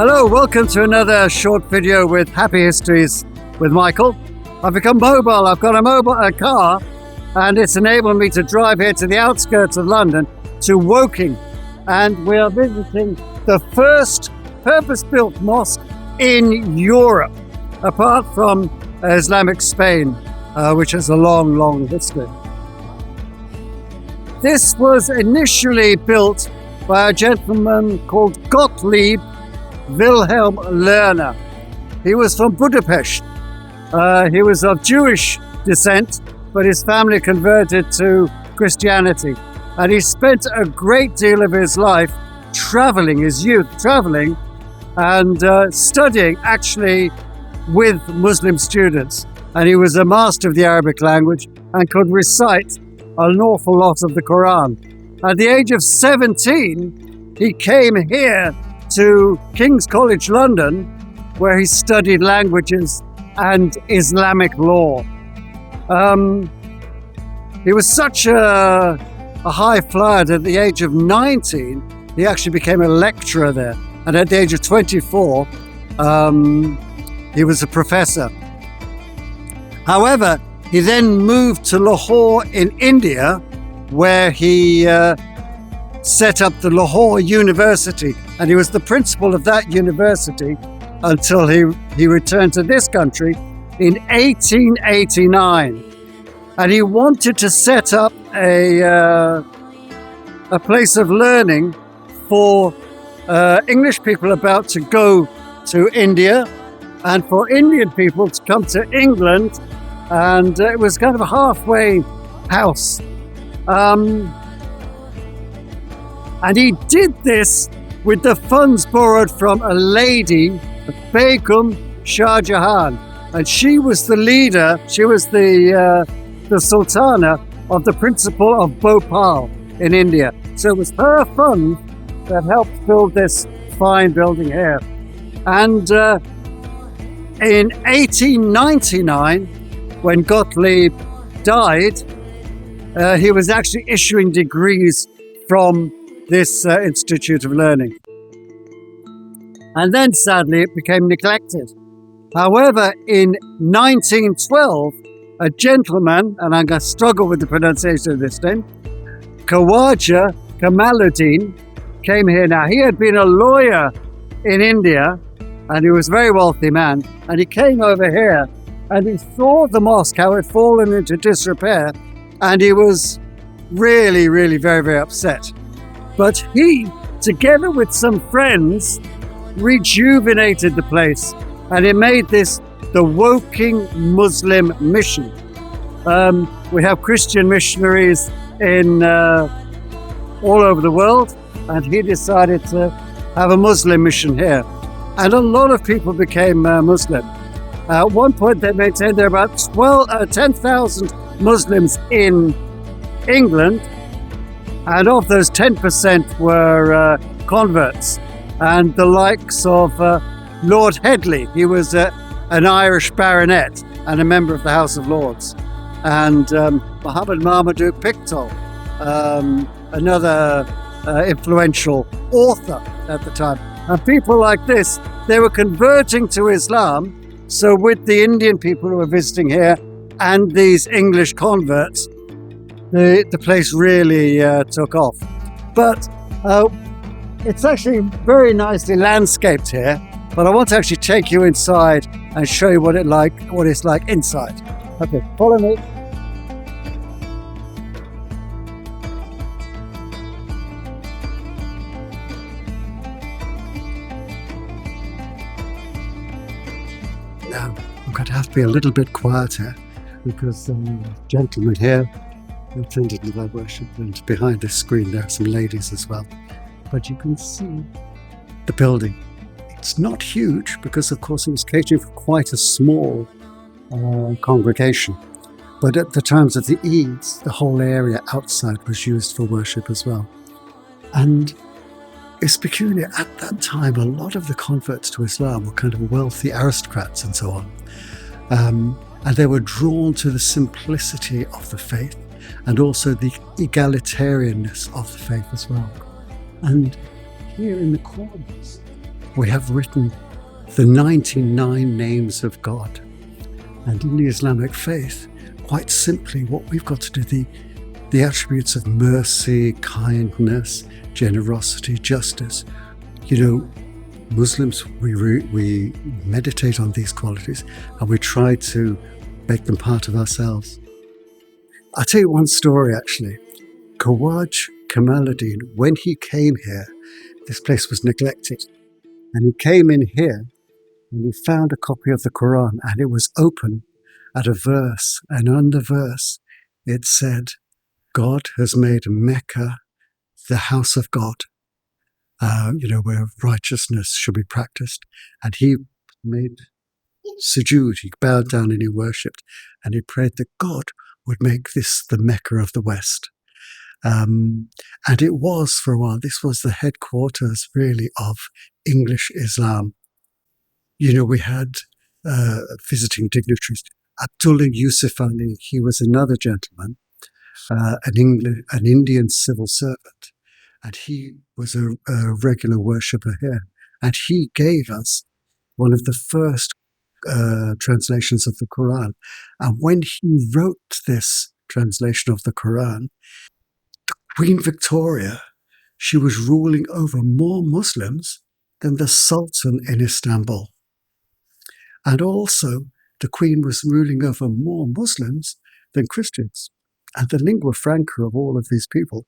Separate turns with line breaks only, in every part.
Hello, welcome to another short video with Happy Histories with Michael. I've become mobile. I've got a car, and it's enabled me to drive here to the outskirts of London, to Woking, and we are visiting the first purpose-built mosque in Europe, apart from Islamic Spain, which has a long history. This was initially built by a gentleman called Gottlieb Wilhelm Leitner. He was from Budapest. He was of Jewish descent, but his family converted to Christianity. And he spent a great deal of his life traveling, his youth traveling, and studying actually with Muslim students. And he was a master of the Arabic language and could recite an awful lot of the Quran. At the age of 17, he came here to King's College London, where he studied languages and Islamic law. He was such a high flyer that at the age of 19, he actually became a lecturer there. And at the age of 24, he was a professor. However, he then moved to Lahore in India, where he set up the Lahore University, and he was the principal of that university until he returned to this country in 1889. And he wanted to set up a place of learning for English people about to go to India, and for Indian people to come to England, and it was kind of a halfway house. And he did this with the funds borrowed from a lady, Begum Shah Jahan, and she was the leader. She was the Sultana of the principal of Bhopal in India. So it was her fund that helped build this fine building here. And in 1899, when Gottlieb died, he was actually issuing degrees from this Institute of Learning. And then sadly it became neglected. However, in 1912, a gentleman, and I'm going to struggle with the pronunciation of this name, Khawaja Kamaluddin, came here. Now, he had been a lawyer in India, and he was a very wealthy man, and he came over here and he saw the mosque, how it had fallen into disrepair, and he was really very upset. But he, together with some friends, rejuvenated the place, and he made this the Woking Muslim Mission. We have Christian missionaries in all over the world, and he decided to have a Muslim mission here. And a lot of people became Muslim. At one point they maintained there were about 10,000 Muslims in England, and of those 10% were converts, and the likes of Lord Headley. He was an Irish baronet and a member of the House of Lords, and Muhammad Marmaduke Pickthall, another influential author at the time. And people like this, they were converting to Islam. So with the Indian people who were visiting here and these English converts, the place really took off. But it's actually very nicely landscaped here. But I want to actually take you inside and show you what it's like inside. Okay, follow me. Now, I'm going to have to be a little bit quieter because gentlemen here attended to their worship, and behind this screen there are some ladies as well. But you can see the building. It's not huge because, of course, it was catering for quite a small congregation. But at the times of the Eids, the whole area outside was used for worship as well. And it's peculiar, at that time, a lot of the converts to Islam were kind of wealthy aristocrats and so on. And they were drawn to the simplicity of the faith and also the egalitarianness of the faith as well. And here in the corners, we have written the 99 names of God. And in the Islamic faith, quite simply, what we've got to do, the attributes of mercy, kindness, generosity, justice. Muslims, we meditate on these qualities and we try to make them part of ourselves. I'll tell you one story, actually. Khawaj Kamaluddin, when he came here, this place was neglected. And he came in here and he found a copy of the Quran, and it was open at a verse. And on the verse, it said, God has made Mecca the house of God, where righteousness should be practiced. And he made sujood, he bowed down and he worshipped. And he prayed that God would make this the Mecca of the West. And it was, for a while, this was the headquarters, really, of English Islam. We had visiting dignitaries. Abdullah Yusuf Ali, he was another gentleman, an Indian civil servant, and he was a regular worshipper here. And he gave us one of the first translations of the Quran. And when he wrote this translation of the Quran, Queen Victoria, she was ruling over more Muslims than the Sultan in Istanbul. And also, the Queen was ruling over more Muslims than Christians. And the lingua franca of all of these people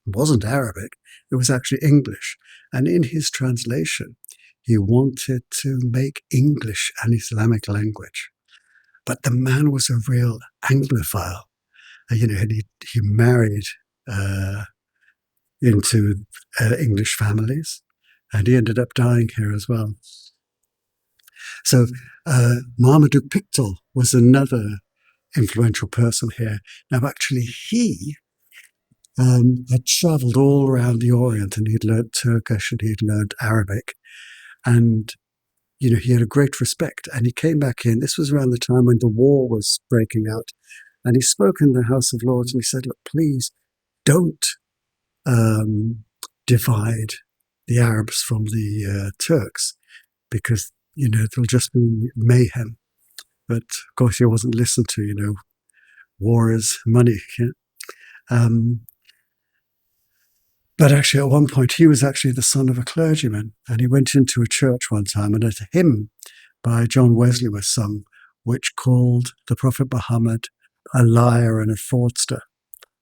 wasn't Arabic, it was actually English. And in his translation, he wanted to make English an Islamic language. But the man was a real Anglophile. And he married into English families, and he ended up dying here as well. So Marmaduke Pictou was another influential person here. Now, actually, he had travelled all around the Orient, and he'd learned Turkish and he'd learned Arabic, and he had a great respect. And he came back in. This was around the time when the war was breaking out, and he spoke in the House of Lords, and he said, "Look, please don't divide the Arabs from the Turks, because there'll just be mayhem." But of course, he wasn't listened to. War is money. Yeah? But actually, at one point, he was actually the son of a clergyman, and he went into a church one time, and a hymn by John Wesley was sung, which called the Prophet Muhammad a liar and a fraudster.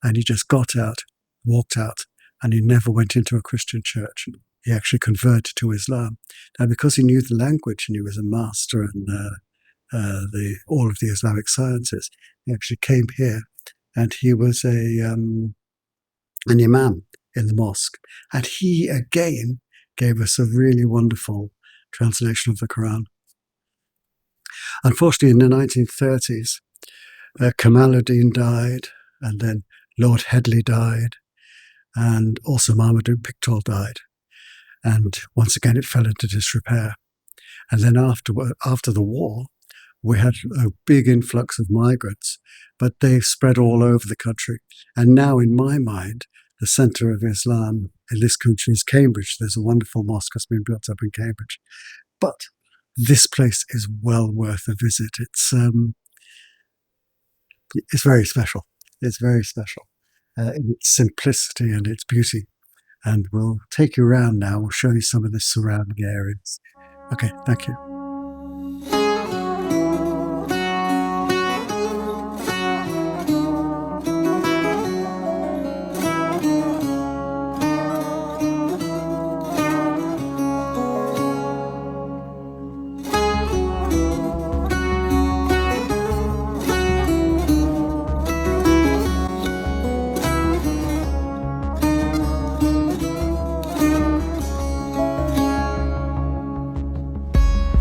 And he just got out, walked out, and he never went into a Christian church. He actually converted to Islam. Now, because he knew the language and he was a master in all of the Islamic sciences, he actually came here, and he was an imam in the mosque. And he, again, gave us a really wonderful translation of the Quran. Unfortunately, in the 1930s, Kamaluddin died, and then Lord Headley died, and also Marmaduke Pictou died. And once again, it fell into disrepair. And then after the war, we had a big influx of migrants, but they spread all over the country. And now, in my mind, the centre of Islam in this country is Cambridge. There's a wonderful mosque that's been built up in Cambridge. But this place is well worth a visit. It's very special. It's very special in its simplicity and its beauty. And we'll take you around now. We'll show you some of the surrounding areas. Okay, thank you.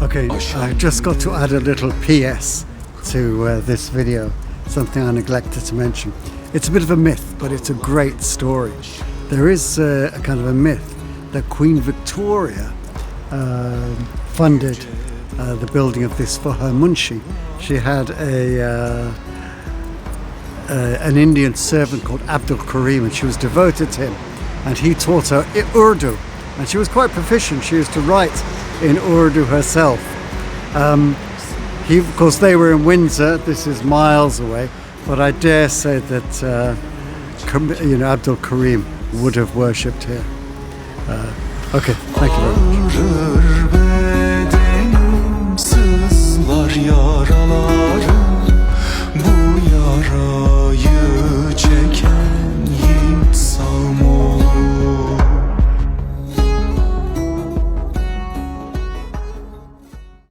Okay, I just got to add a little PS to this video, something I neglected to mention. It's a bit of a myth, but it's a great story. There is a kind of a myth that Queen Victoria funded the building of this for her munshi. She had an Indian servant called Abdul Karim, and she was devoted to him, and he taught her Urdu. and she was quite proficient. She used to write in Urdu herself. Of course, they were in Windsor. This is miles away, but I dare say that Abdul Karim would have worshipped here. Okay, thank you very much.